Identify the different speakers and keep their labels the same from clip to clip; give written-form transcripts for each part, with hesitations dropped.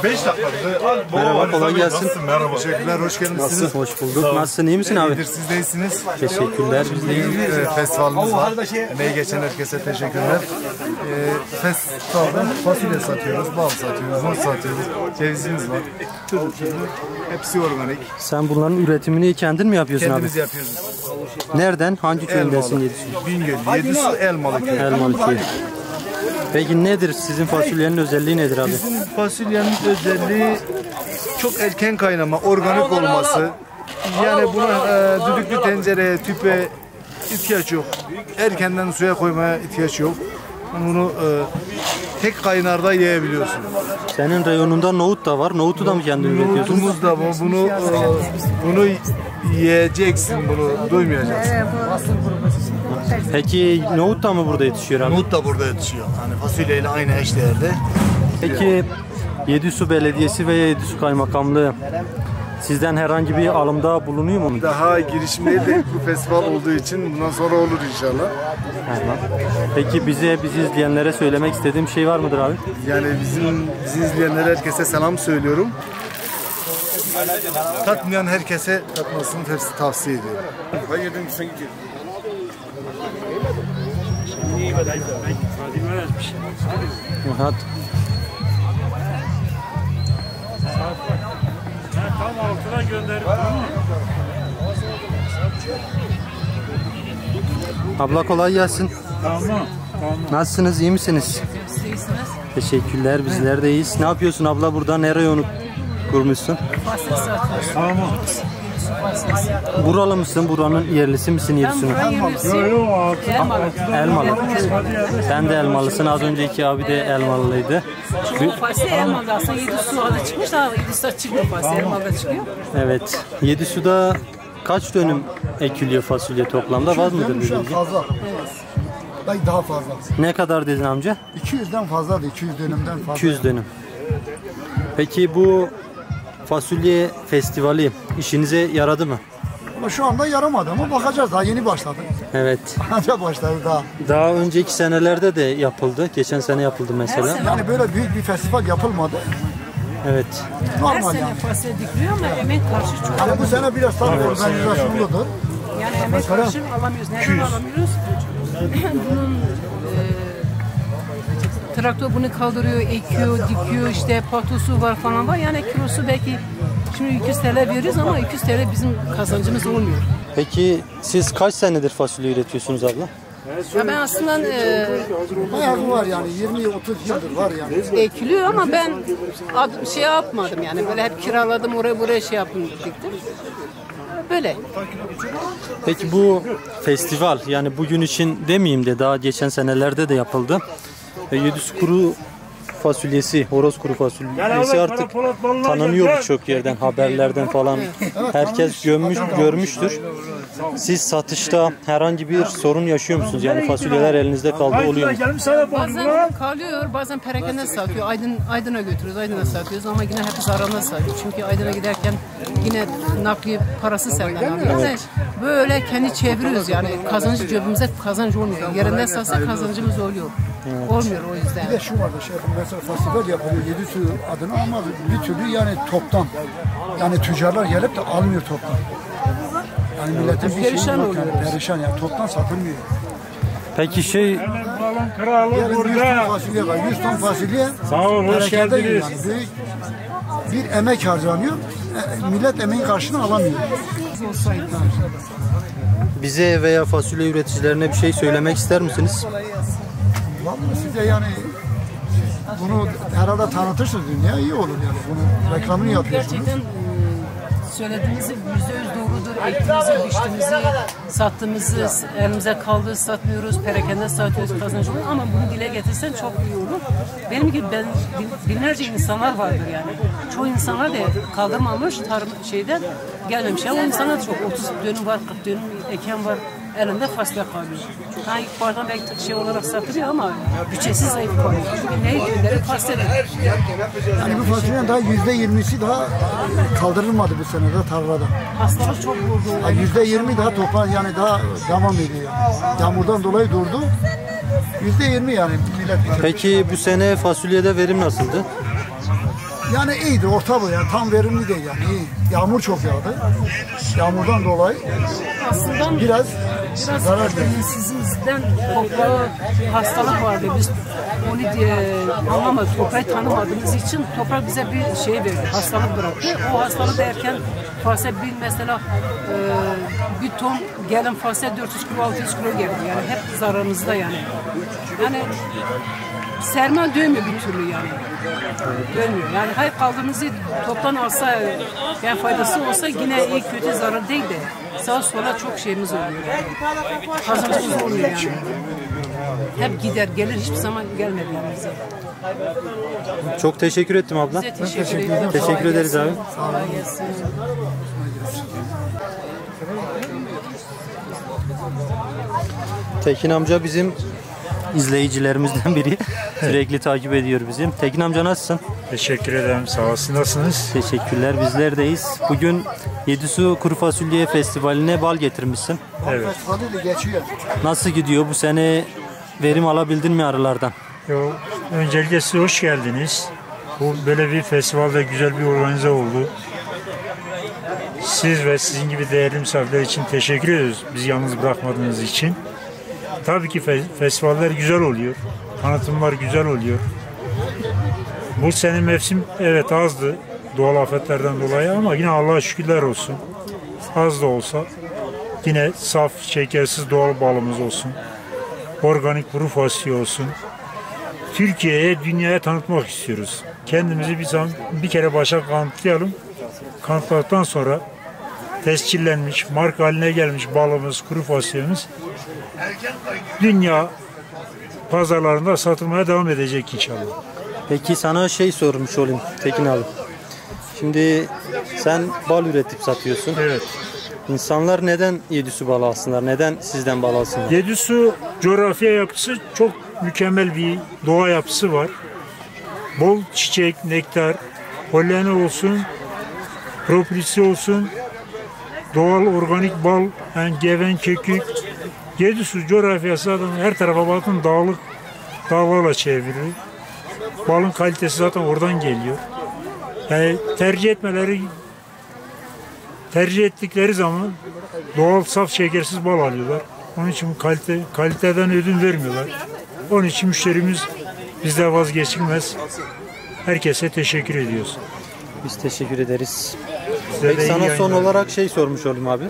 Speaker 1: 5 dakika.
Speaker 2: Merhaba, kolay gelsin.
Speaker 1: Merhaba. Teşekkürler, hoş geldiniz.
Speaker 2: Nasılsın? Hoş bulduk. Nasılsın, iyi misin abi?
Speaker 1: İyidir, siz de iyisiniz.
Speaker 2: Teşekkürler, biz de iyiyiz.
Speaker 1: Festivalimiz var. Emeği geçen herkese teşekkürler. Festivalda fasulye satıyoruz, bal satıyoruz, muz satıyoruz, cevizimiz var. Türlü hepsi organik.
Speaker 2: Sen bunların üretimini kendin mi yapıyorsun
Speaker 1: Kendimiz
Speaker 2: abi?
Speaker 1: yapıyoruz.
Speaker 2: Nereden? Hangi köyündesin Yedisu?
Speaker 1: Bingöl, Yedisu, Elmalı köy.
Speaker 2: Elmalı köy. Peki nedir? Sizin fasulyenin özelliği nedir abi?
Speaker 1: Bizim fasulyenin özelliği çok erken kaynama, organik olması. Yani buna düdüklü tencereye, tüpe ihtiyaç yok. Erkenden suya koymaya ihtiyaç yok. Bunu tek kaynarda yiyebiliyorsun.
Speaker 2: Senin reyonunda nohut da var. Nohutu da mı kendin üretiyorsun?
Speaker 1: Nohutumuz da var. Bunu yiyeceksin, bunu duymayacaksın.
Speaker 2: Peki nohut da mı burada yetişiyor abi?
Speaker 1: Nohut da burada yetişiyor. Hani fasulyeyle aynı eşdeğerde.
Speaker 2: Peki Yedisu Belediyesi ve Yedisu Kaymakamlığı sizden herhangi bir alımda bulunuyor mu?
Speaker 1: Daha girişmeyi de bu festival olduğu için bundan sonra olur inşallah.
Speaker 2: Peki bizi izleyenlere söylemek istediğim şey var mıdır abi?
Speaker 1: Yani bizi izleyenlere herkese selam söylüyorum. Tatmayan herkese tatmasını tavsiye ediyorum.
Speaker 2: Hadi.
Speaker 3: Tam altına gönderdim.
Speaker 2: Abla kolay gelsin.
Speaker 3: Tamam.
Speaker 2: Nasılsınız? İyi misiniz?
Speaker 4: İyisiniz.
Speaker 2: Teşekkürler. Bizler de iyiyiz. Ne yapıyorsun abla? Burada ne reyonu kurmuşsun?
Speaker 4: Fasulye satıyoruz.
Speaker 3: Tamam.
Speaker 2: Buralı mısın? Buranın yerlisi misin Yedisu'nun?
Speaker 4: Ben yerlisiyim.
Speaker 2: Elmalı. Sen de Elmalısın. Az önceki abi de Elmalılıydı.
Speaker 4: Çoğu fasulye Elmalı'da. Aslında Yedisu adı çıkmış da Yedisu çıkmıyor fasulye. Elmalı'da çıkıyor.
Speaker 2: Evet. Yedisu'da kaç dönüm ekiliyor fasulye toplamda? Var mıdır bir bilgi?
Speaker 5: Fazla. Belki daha fazla.
Speaker 2: Ne kadar dedin amca?
Speaker 5: 200'den fazladı. 200 dönümden fazla.
Speaker 2: 200 dönüm. Peki bu fasulye festivali işinize yaradı mı?
Speaker 5: Ama şu anda yaramadı ama bakacağız. Daha yeni başladı.
Speaker 2: Evet.
Speaker 5: Ancak başladı daha.
Speaker 2: Daha önceki senelerde de yapıldı. Geçen sene yapıldı mesela.
Speaker 5: Yani böyle büyük bir festival yapılmadı.
Speaker 2: Evet.
Speaker 4: Her
Speaker 5: Normal
Speaker 4: sene
Speaker 5: yani.
Speaker 4: fasulye dikiliyor ama emek karşı çok.
Speaker 5: Yani bu sene biraz tabii organizasyonludur.
Speaker 4: Yani emek karşı alamıyoruz. Neden alamıyoruz? Bunun traktör bunu kaldırıyor, ekiyor, dikiyor, işte patosu var falan var. Yani kilosu belki şimdi 200 TL veriyoruz ama 200 TL bizim kazancımız olmuyor.
Speaker 2: Peki siz kaç senedir fasulye üretiyorsunuz abla?
Speaker 4: Ya ben aslında
Speaker 5: Bayağı var yani 20-30 yıldır var yani.
Speaker 4: ekiliyor ama ben şey yapmadım yani böyle hep kiraladım oraya buraya şey yaptım diktim. Böyle.
Speaker 2: Peki bu festival yani bugün için demeyeyim de daha geçen senelerde de yapıldı. Yedisu kuru fasulyesi, horoz kuru fasulyesi artık tanınıyor birçok yerden, haberlerden falan. Herkes görmüştür. Siz satışta herhangi bir sorun yaşıyor musunuz? Yani fasulyeler elinizde kaldı oluyor mu?
Speaker 4: Bazen kalıyor, bazen perakende satıyor. Aydın'a götürüyoruz, Aydın'a satıyoruz ama yine hep zararına satıyor. Çünkü Aydın'a giderken yine nakliye parası senden alıyoruz. Evet. Böyle kendi çeviriyoruz yani kazancı cebimize kazanç olmuyor. Yerinde satsa kazancımız oluyor. Evet. Olmuyor o yüzden.
Speaker 5: Bir de şu vardı mesela festival yapılıyor Yedisu adına ama bir türlü yani toptan. Yani tüccarlar gelip de almıyor toptan. Yani milletin bir şeyi yok yani perişan yani toptan satılmıyor.
Speaker 2: Peki
Speaker 5: yani 100 ton fasulye var. 100 ton fasulye.
Speaker 3: Sağ olun, hoş geldiniz.
Speaker 5: Yani büyük bir emek harcanıyor. Millet emeğin karşılığını alamıyor.
Speaker 2: Bize veya fasulye üreticilerine bir şey söylemek ister misiniz?
Speaker 5: Vallahi size yani bunu herhalde tanıtırsınız dünya iyi olur yani bunu reklamını yapıyorsunuz.
Speaker 4: Gerçekten söylediğinizi %100 doğrudur. Ektiğimizi, biçtiğimizi, sattığımızı elimize kaldı, satmıyoruz, perakende satıyoruz, kazancı oluyor ama bunu dile getirsen çok iyi olur. Benim gibi binlerce insanlar vardır yani. Çoğu insanlar da kaldırmamış tarım şeyden gelmemiş. Ya o insanlar çok 30 dönüm var, 40 dönüm eken var. Elinde fasulye kalıyor. Yani ilk bardan belki şey olarak satılıyor ama bütçesi zayıf kalıyor. Çünkü ne gönderip fasulye.
Speaker 5: Yani bu fasulyenin daha %20'si daha kaldırılmadı bu sene de tarlada.
Speaker 4: Hastalık çok vurdu.
Speaker 5: Yani %20 daha toprak yani daha devam ediyor. Yağmurdan dolayı durdu. %20 yani millet bitirmiş.
Speaker 2: Peki bu sene fasulyede verim nasıldı?
Speaker 5: Yani iyiydi, orta bu yani tam verimli değil yani iyi. Yağmur çok yağdı. Yağmurdan dolayı
Speaker 4: Aslında
Speaker 5: biraz zarar verdi.
Speaker 4: bilinçsizliğimizden toprağa hastalık vardı. Biz onu diye anlamadık, toprağı tanımadığımız için toprak bize bir şey verdi, hastalık bıraktı. O hastalık derken fasulye bir mesela bir ton gelen fasulye 400 kilo 600 kilo geldi yani hep zararımızda yani. Yani sermaye dönmüyor bir türlü yani. Dönmüyor. Yani hayır kaldığımızı toptan alsa yani faydası olsa yine iyi kötü zarar değil de sağa sola çok şeyimiz oluyor. Kazancımız olmuyor yani. Hep gider gelir hiçbir zaman gelmedi yani bize.
Speaker 2: Çok teşekkür ettim abla.
Speaker 4: Size teşekkür ederim.
Speaker 2: Teşekkür ederiz abi.
Speaker 4: Kolay gelsin.
Speaker 2: Tekin amca bizim izleyicilerimizden biri. Sürekli takip ediyor bizim. Tekin amca nasılsın?
Speaker 3: Teşekkür ederim. Sağ olsun. Nasılsınız?
Speaker 2: Teşekkürler. Bizlerdeyiz. Bugün Yedisu Kuru Fasulye Festivali'ne bal getirmişsin.
Speaker 3: Evet.
Speaker 5: Festivali de geçiyor.
Speaker 2: Nasıl gidiyor? Bu sene verim alabildin mi arılardan?
Speaker 3: Öncelikle size hoş geldiniz. Bu böyle bir festivalde güzel bir organize oldu. Siz ve sizin gibi değerli misafirler için teşekkür ediyoruz. Bizi yalnız bırakmadığınız için. Tabii ki festivaller güzel oluyor. Tanıtımlar güzel oluyor. Bu sene mevsim evet azdı doğal afetlerden dolayı ama yine Allah'a şükürler olsun. Az da olsa yine saf, şekersiz doğal balımız olsun. Organik kuru fasulye olsun. Türkiye'ye, dünyaya tanıtmak istiyoruz. Kendimizi bir kere başa kanıtlayalım. Kanıtladıktan sonra tescillenmiş, marka haline gelmiş balımız, kuru fasulyemiz dünya pazarlarında satılmaya devam edecek inşallah.
Speaker 2: Peki sana şey sormuş olayım Tekin abi. Şimdi sen bal üretip satıyorsun.
Speaker 3: Evet.
Speaker 2: İnsanlar neden Yedisu balı alsınlar? Neden sizden bal alsınlar?
Speaker 3: Yedisu coğrafya yapısı çok mükemmel bir doğa yapısı var. Bol çiçek, nektar, polleni olsun, propolisi olsun, doğal organik bal, yani geven, kekik. Yedisu coğrafyası zaten her tarafa bakın dağlarla çevrili. Balın kalitesi zaten oradan geliyor. Yani tercih ettikleri zaman doğal saf şekersiz bal alıyorlar. Onun için kaliteden ödün vermiyorlar. Onun için müşterimiz bizde vazgeçilmez. Herkese teşekkür ediyoruz.
Speaker 2: Biz teşekkür ederiz.
Speaker 3: Size
Speaker 2: Peki
Speaker 3: de iyi
Speaker 2: sana son
Speaker 3: yayınlar.
Speaker 2: olarak şey sormuş olayım abi.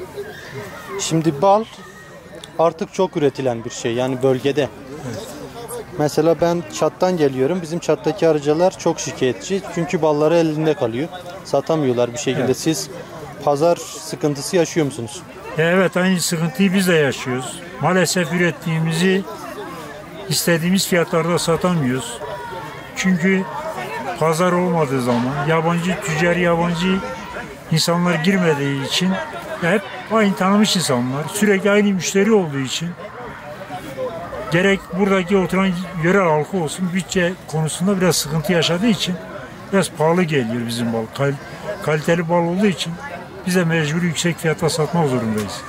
Speaker 2: Şimdi bal artık çok üretilen bir şey yani bölgede.
Speaker 3: Evet.
Speaker 2: Mesela ben Çat'tan geliyorum. Bizim Çat'taki arıcılar çok şikayetçi. Çünkü balları elinde kalıyor. Satamıyorlar bir şekilde.
Speaker 3: Evet.
Speaker 2: Siz pazar sıkıntısı yaşıyor musunuz?
Speaker 3: Evet, aynı sıkıntıyı biz de yaşıyoruz. Maalesef ürettiğimizi istediğimiz fiyatlarda satamıyoruz. Çünkü pazar olmadığı zaman yabancı insanlar girmediği için hep aynı tanımış insanlar, sürekli aynı müşteri olduğu için gerek buradaki oturan yerel halkı olsun bütçe konusunda biraz sıkıntı yaşadığı için biraz pahalı geliyor bizim bal. Kaliteli bal olduğu için bize mecbur yüksek fiyata satmak zorundayız.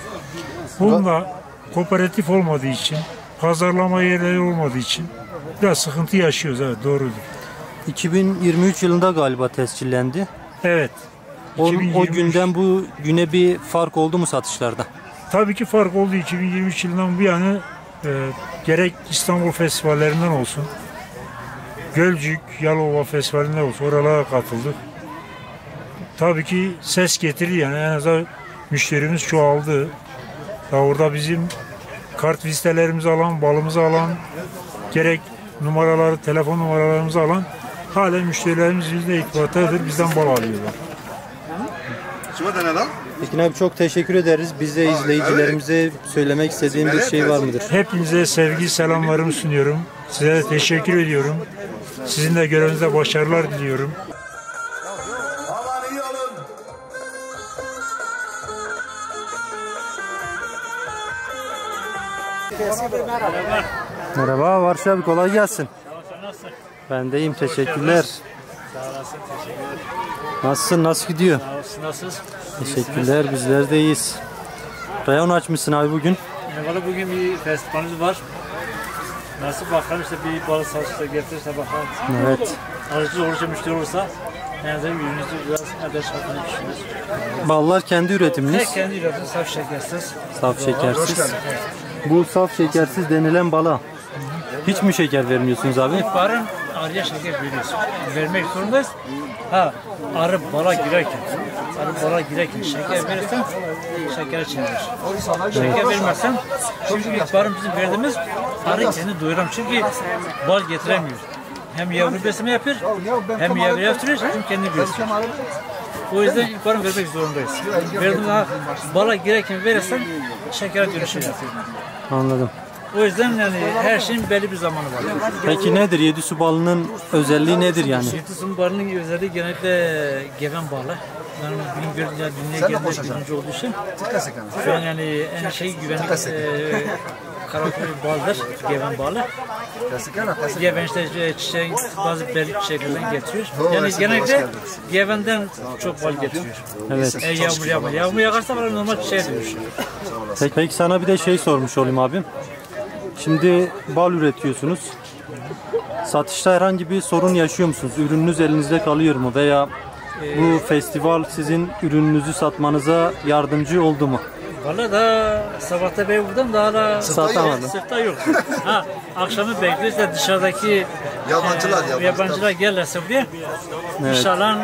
Speaker 3: Bununla kooperatif olmadığı için, pazarlama yerleri olmadığı için biraz sıkıntı yaşıyoruz. Evet, doğrudur.
Speaker 2: 2023 yılında galiba tescillendi.
Speaker 3: Evet.
Speaker 2: O
Speaker 3: 2023
Speaker 2: günden bu güne bir fark oldu mu satışlarda?
Speaker 3: Tabii ki fark oldu. 2023 yılından bu yana gerek İstanbul festivallerinden olsun, Gölcük, Yalova festivalinden olsun, oralara katıldık. Tabii ki ses getirdi yani en azından müşterimiz çoğaldı. Ya orada bizim kart vizitelerimizi alan, balımızı alan, gerek numaraları, telefon numaralarımızı alan halen müşterilerimiz bizle irtibattadır, bizden bal alıyorlar.
Speaker 2: Tekin abi çok teşekkür ederiz. Bize izleyicilerimize söylemek istediğim bir şey var mıdır?
Speaker 3: Hepinize sevgi selamlarımı sunuyorum. Size de teşekkür ediyorum. Sizin de görevinizde başarılar diliyorum.
Speaker 2: Merhaba Varş abi, kolay gelsin. Ben de iyiyim, teşekkürler. Nasılsın, nasıl gidiyor?
Speaker 6: Nasılsınız?
Speaker 2: Teşekkürler, bizler de iyiyiz. Rayon açmışsın abi bugün.
Speaker 6: Valla bugün bir festivalimiz var. Nasıl bakalım işte bir balık satışta getirirse bakalım.
Speaker 2: Evet.
Speaker 6: Alıcı olursa, müşteri olursa en azından ürünümüzü biraz elde çıkartmayı düşünüyoruz.
Speaker 2: Ballar kendi üretiminiz.
Speaker 6: Kendi üretimi saf şekersiz.
Speaker 2: Saf şekersiz. Bu saf şekersiz denilen bala hiç mi şeker vermiyorsunuz abi?
Speaker 6: İhbarın arıya şeker veriyoruz. Vermek zorundayız. Ha, arı bala girerken şeker verirsen şeker çevirir. Şeker vermezsen, çünkü ihbarın bizim verdiğimiz arı kendi doyuram. Çünkü bal getiremiyor. Hem yavru besleme yapıyor, hem yavru yaptırıyor, hem kendi besliyor. O yüzden ihbarın vermek zorundayız. Verdiğimiz bala girerken verirsen şekere dönüşür.
Speaker 2: Anladım.
Speaker 6: O yüzden yani her şeyin belli bir zamanı var.
Speaker 2: Peki nedir? Yedisu balının özelliği nedir yani?
Speaker 6: Yedisu balının özelliği genellikle geven balı. Yani benim gördüğüm dünya genelinde birinci olduğu için şu an yani en güvenlik karakter baldır, geven balı. Geven işte çiçeğin bazı belli çiçeklerden getiriyor. Yani genellikle gevenden çok bal getiriyor.
Speaker 2: Evet.
Speaker 6: Yağmur yağarsa bana normal çiçeğe dönüşüyor.
Speaker 2: Peki sana bir de şey sormuş olayım abim. Şimdi bal üretiyorsunuz. Satışta herhangi bir sorun yaşıyor musunuz? Ürününüz elinizde kalıyor mu? Veya bu festival sizin ürününüzü satmanıza yardımcı oldu mu?
Speaker 6: Valla da sabahta ben buradan daha da
Speaker 2: satamadım.
Speaker 6: Sırtta yok. Ha, akşamı bekliyoruz da dışarıdaki yabancılar gelirse buraya. Evet. İnşallah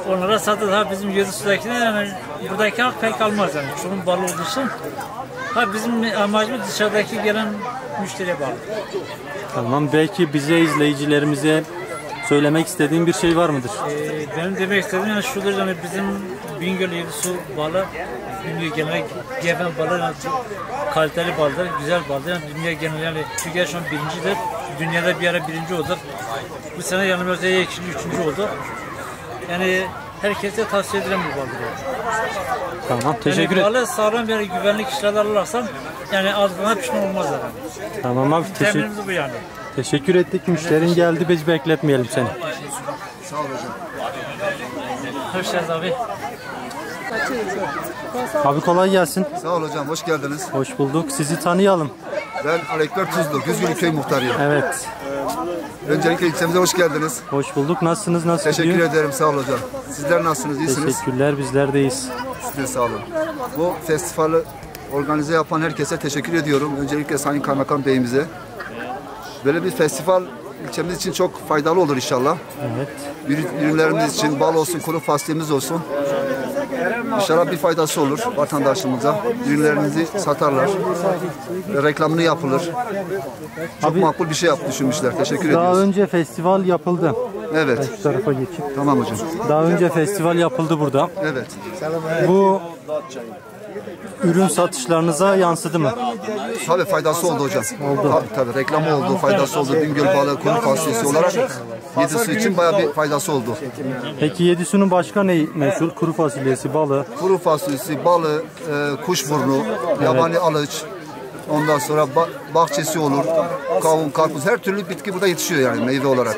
Speaker 6: onlara satılır. Ha bizim Yedisu'dakine yani buradaki halk pek almaz yani. Çoğun balı olduğu için. Ha bizim amacımız dışarıdaki gelen müşteriye bağlı.
Speaker 2: Tamam, belki bize, izleyicilerimize söylemek istediğin bir şey var mıdır?
Speaker 6: Benim demek istediğim yani şudur, yani bizim Bingöl Yedisu balı, dünya genel geven balı yani kaliteli baldır, güzel baldır. Yani dünya genel yani Türkiye şu an birincidir. Dünyada bir ara birinci oldu. Bu sene yanımızda ikinci, üçüncü oldu. Yani herkese tavsiye edilen bir baldır.
Speaker 2: Tamam, teşekkür ederim.
Speaker 6: Balı sağlam bir güvenlik işlerle alırlarsan yani aldığına pişman olmazlar.
Speaker 2: Tamam abi,
Speaker 6: temelimiz bu yani.
Speaker 2: Teşekkür ettik. Müşterin geldi, biz bekletmeyelim seni.
Speaker 5: Sağ ol hocam.
Speaker 6: Hoş geldiniz abi.
Speaker 2: Abi kolay gelsin.
Speaker 5: Sağ ol hocam, hoş geldiniz.
Speaker 2: Hoş bulduk. Sizi tanıyalım.
Speaker 5: Ben Alekber Tuzlu, Güzgülü Köy Muhtarıyım.
Speaker 2: Evet.
Speaker 5: Öncelikle ilçemize hoş geldiniz.
Speaker 2: Hoş bulduk. Nasılsınız? Nasıl
Speaker 5: Teşekkür
Speaker 2: gidiyor?
Speaker 5: ederim, sağ ol hocam. Sizler nasılsınız, iyisiniz?
Speaker 2: Teşekkürler, bizler deyiz.
Speaker 5: Siz de sağ olun. Bu festivali organize yapan herkese teşekkür ediyorum. Öncelikle Sayın Kaymakam Bey'imize. Böyle bir festival ilçemiz için çok faydalı olur inşallah.
Speaker 2: Evet.
Speaker 5: Ürünlerimiz için bal olsun, kuru fasulyemiz olsun. İnşallah bir faydası olur vatandaşımıza. Ürünlerimizi satarlar. Reklamını yapılır. Çok
Speaker 2: Abi,
Speaker 5: makbul bir şey düşünmüşler. Teşekkür ediyoruz.
Speaker 2: Daha önce festival yapıldı.
Speaker 5: Evet.
Speaker 2: Şu tarafa geçip.
Speaker 5: Tamam hocam.
Speaker 2: Daha önce festival yapıldı burada.
Speaker 5: Evet.
Speaker 2: Bu ürün satışlarınıza yansıdı mı?
Speaker 5: Tabii faydası oldu hocam. Oldu. Tabii reklamı oldu, faydası oldu. Bingöl balığı, kuru fasulyesi olarak Yedisu için bayağı bir faydası oldu.
Speaker 2: Peki Yedisu'nun başka ne meşhur? Kuru fasulyesi, balı.
Speaker 5: Kuru fasulyesi, balı, kuşburnu, yabani alıç, ondan sonra bahçesi olur, kavun, karpuz, her türlü bitki burada yetişiyor yani meyve olarak.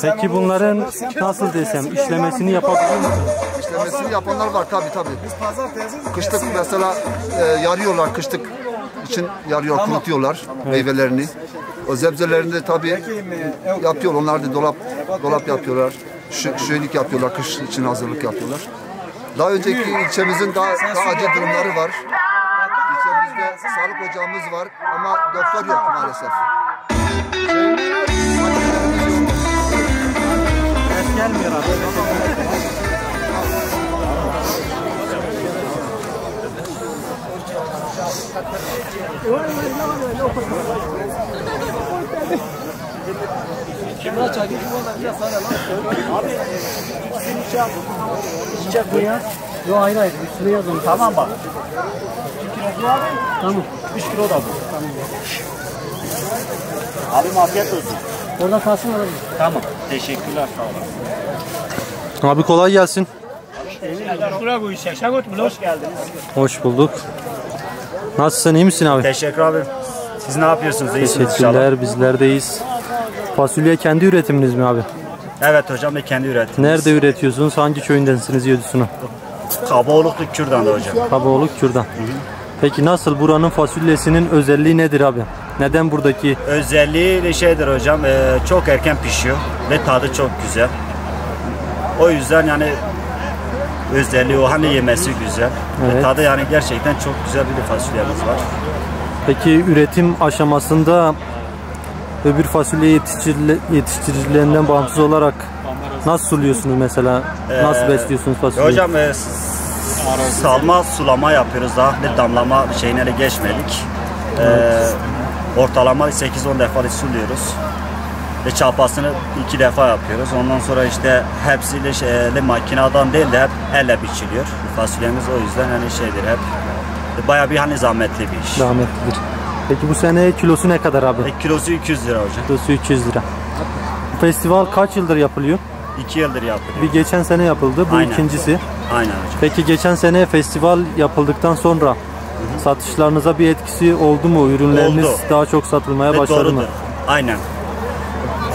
Speaker 2: Peki bunların nasıl desem işlemesini yapabiliyor musunuz?
Speaker 5: İşlemesini yapanlar var tabii. Kışlık mesela yarıyorlar, kışlık için yarıyor, kurutuyorlar meyvelerini. O sebzelerini de tabii yapıyor, onlar da dolap yapıyorlar, şöylük yapıyorlar, kış için hazırlık yapıyorlar. Daha önceki ilçemizin daha acil durumları var. İlçemizde sağlık ocağımız var ama doktor yok maalesef.
Speaker 2: Gelmiyor abi.
Speaker 7: Çiçek bu ya. Yok hayır. Üstüne yazın. Tamam bak. 2 kilo abi. Tamam. 3 kilo da bu. Tamam. Abi afiyet olsun. Orada kalsın orada. Tamam. Teşekkürler, sağ olun.
Speaker 2: Abi kolay gelsin.
Speaker 7: Hoş geldiniz.
Speaker 2: Hoş bulduk. Nasılsın, iyi misin abi?
Speaker 7: Teşekkür abi. Siz ne yapıyorsunuz? İyisiniz
Speaker 2: Teşekkürler,
Speaker 7: inşallah.
Speaker 2: bizlerdeyiz. Fasulye kendi üretiminiz mi abi?
Speaker 7: Evet hocam, ve kendi üretimimiz.
Speaker 2: Nerede üretiyorsunuz? Hangi köyündensiniz Yedisu'nun?
Speaker 7: Kabaoluklu Kürdan'da hocam.
Speaker 2: Kabaoluk Kürdan. Peki nasıl, buranın fasulyesinin özelliği nedir abi? Neden buradaki?
Speaker 8: Özelliği de şeydir hocam, çok erken pişiyor ve tadı çok güzel. O yüzden yani özelliği o, hani yemesi güzel.
Speaker 2: Evet.
Speaker 8: Ve tadı yani gerçekten çok güzel bir fasulyemiz var.
Speaker 2: Peki üretim aşamasında öbür fasulye yetiştiricilerinden bağımsız olarak nasıl suluyorsunuz mesela? Nasıl besliyorsunuz fasulyeyi?
Speaker 8: Hocam salma sulama yapıyoruz, daha ne damlama şeyine de geçmedik. Ortalama 8-10 defa suluyoruz. Ve çapasını 2 defa yapıyoruz. Ondan sonra işte hepsiyle makineden değil de hep elle biçiliyor. Fasulyemiz o yüzden hani şeydir, hep bayağı bir hani zahmetli bir iş.
Speaker 2: Zahmetlidir. Peki bu sene kilosu ne kadar abi?
Speaker 8: Kilosu 200 lira hocam.
Speaker 2: Kilosu 200 lira. Bu festival kaç yıldır yapılıyor?
Speaker 8: 2 yıldır yapılıyor.
Speaker 2: Bir geçen sene yapıldı. Bu
Speaker 8: Aynen.
Speaker 2: ikincisi.
Speaker 8: Aynen hocam.
Speaker 2: Peki geçen sene festival yapıldıktan sonra satışlarınıza bir etkisi oldu mu? Ürünleriniz
Speaker 8: Oldu.
Speaker 2: daha çok satılmaya
Speaker 8: Ve
Speaker 2: başladı
Speaker 8: doğrudur.
Speaker 2: mı?
Speaker 8: Aynen.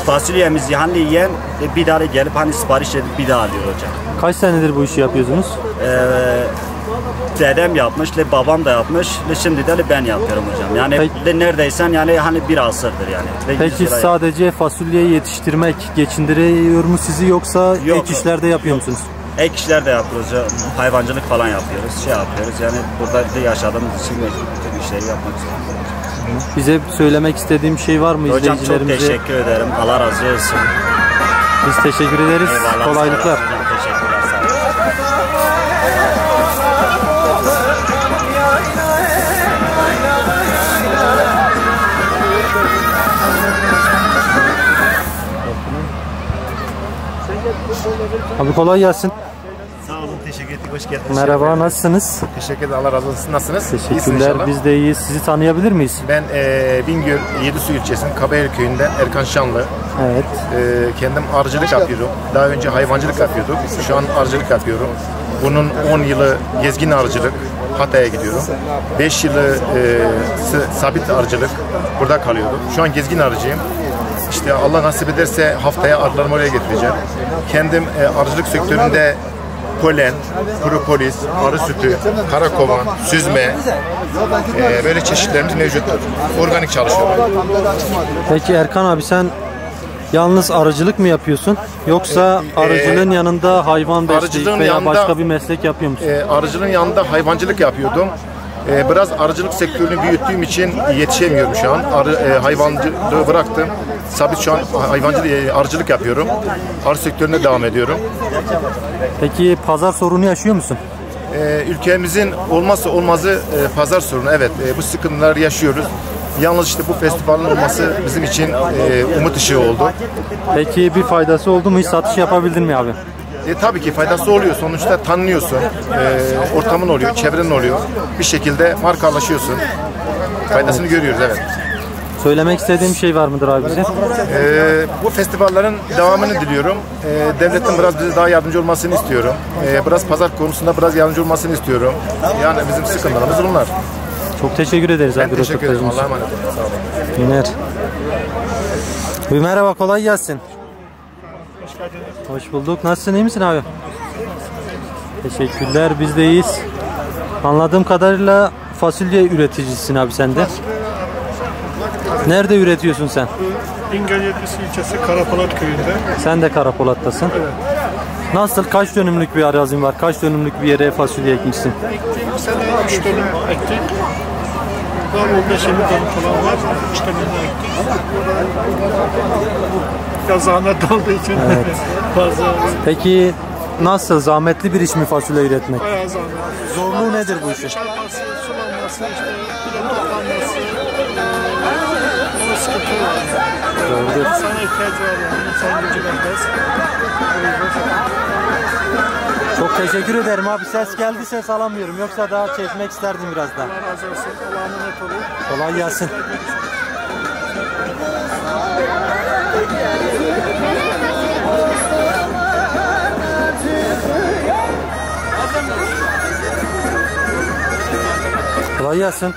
Speaker 8: Fasulyemizi hani yiyen bir daha gelip hani sipariş edip bir daha alıyor hocam.
Speaker 2: Kaç senedir bu işi yapıyorsunuz?
Speaker 8: Dedem yapmış, babam da yapmış, şimdi de ben yapıyorum hocam. Yani neredeyse yani hani bir asırdır yani.
Speaker 2: Peki sadece fasulye yetiştirmek geçindiriyor mu sizi, yoksa
Speaker 8: Yok.
Speaker 2: ek işler de yapıyor musunuz?
Speaker 8: Ek işler de yapıyoruz hocam. Hayvancılık falan yapıyoruz, yapıyoruz. Yani burada da yaşadığımız için bütün işleri yapmak zorundayız.
Speaker 2: Bize söylemek istediğim şey var mı
Speaker 8: Hocam çok
Speaker 2: izleyicilerimize?
Speaker 8: teşekkür ederim. Allah razı olsun.
Speaker 2: Biz teşekkür ederiz.
Speaker 8: Eyvallah,
Speaker 2: Kolaylıklar.
Speaker 8: sağ olun. Teşekkürler. Sağ olun.
Speaker 2: Abi kolay gelsin.
Speaker 9: Sağ olun, teşekkür ettik. Hoş geldiniz.
Speaker 2: Merhaba, nasılsınız?
Speaker 9: Teşekkür ederim. Allah razı olsun. Nasılsınız? İyisiniz
Speaker 2: Teşekkürler.
Speaker 9: inşallah.
Speaker 2: Biz de iyiyiz. Sizi tanıyabilir miyiz?
Speaker 9: Ben Bingöl Yedisu ilçesinin Kabayel köyünden Erkan Şanlı.
Speaker 2: Evet.
Speaker 9: Kendim arıcılık yapıyorum. Daha önce hayvancılık yapıyordum. Şu an arıcılık yapıyorum. Bunun 10 yılı gezgin arıcılık. Hatay'a gidiyorum. 5 yılı sabit arıcılık. Burada kalıyordum. Şu an gezgin arıcıyım. İşte Allah nasip ederse haftaya arılarımı oraya getireceğim. Kendim arıcılık sektöründe polen, propolis, arı sütü, karakovan, süzme, böyle çeşitlerimiz mevcuttur. Organik çalışıyorum.
Speaker 2: Peki Erkan abi, sen yalnız arıcılık mı yapıyorsun? Yoksa arıcılığın yanında hayvan besleyip veya başka bir meslek yapıyor musun?
Speaker 9: Arıcılığın yanında hayvancılık yapıyordum. Biraz arıcılık sektörünü büyüttüğüm için yetişemiyorum şu an. Hayvancılığı bıraktım. Sabit şu an arıcılık yapıyorum. Arı sektörüne devam ediyorum.
Speaker 2: Peki pazar sorunu yaşıyor musun?
Speaker 9: Ülkemizin olmazsa olmazı pazar sorunu. Evet, bu sıkıntıları yaşıyoruz. Yalnız işte bu festivalin olması bizim için umut ışığı oldu.
Speaker 2: Peki bir faydası oldu mu? Hiç satış yapabildin mi abi?
Speaker 9: Tabii ki faydası oluyor. Sonuçta tanınıyorsun. Ortamın oluyor, çevrenin oluyor. Bir şekilde markalaşıyorsun. Faydasını görüyoruz, evet.
Speaker 2: Söylemek istediğim şey var mıdır abi bize?
Speaker 9: Bu festivallerin devamını diliyorum. Devletin biraz bize daha yardımcı olmasını istiyorum. Biraz pazar konusunda biraz yardımcı olmasını istiyorum. Yani bizim sıkıntılarımız bunlar.
Speaker 2: Çok teşekkür ederiz
Speaker 9: Ben
Speaker 2: abi.
Speaker 9: teşekkür ederim.
Speaker 2: röportajınız
Speaker 9: Allah'a emanet olun. Sağ olun.
Speaker 2: Günler. Merhaba, kolay gelsin. Hoş bulduk. Nasılsın, iyi misin abi? Teşekkürler, biz de iyiyiz. Anladığım kadarıyla fasulye üreticisin abi sen de. Nerede üretiyorsun sen?
Speaker 10: Bingöl Yedisu ilçesi Karapolat köyünde.
Speaker 2: Sen de Karapolat'tasın.
Speaker 10: Evet.
Speaker 2: Nasıl, kaç dönümlük bir arazin var? Kaç dönümlük bir yere fasulye ekmişsin?
Speaker 10: Bu sene 3 dönüm ektik. Daha 15-20 dönüm falan var. 3 dönüm ektik. Biraz zahmet olduğu için fazla.
Speaker 2: Peki nasıl, zahmetli bir iş mi fasulye üretmek?
Speaker 10: Bayağı zahmet.
Speaker 2: Zorluğu nedir bu işin?
Speaker 10: Çalması, sulanması, işte bir de toplanması. O sıkıntı var.
Speaker 2: Doğrudur.
Speaker 10: İnsana ihtiyacı var yani. İnsan gücü bendez.
Speaker 2: Çok teşekkür ederim abi. Ses geldi, ses alamıyorum. Yoksa daha çekmek isterdim biraz daha.
Speaker 10: Allah razı olsun. Allah'a emanet olun.
Speaker 2: Kolay gelsin. Kolay gelsin.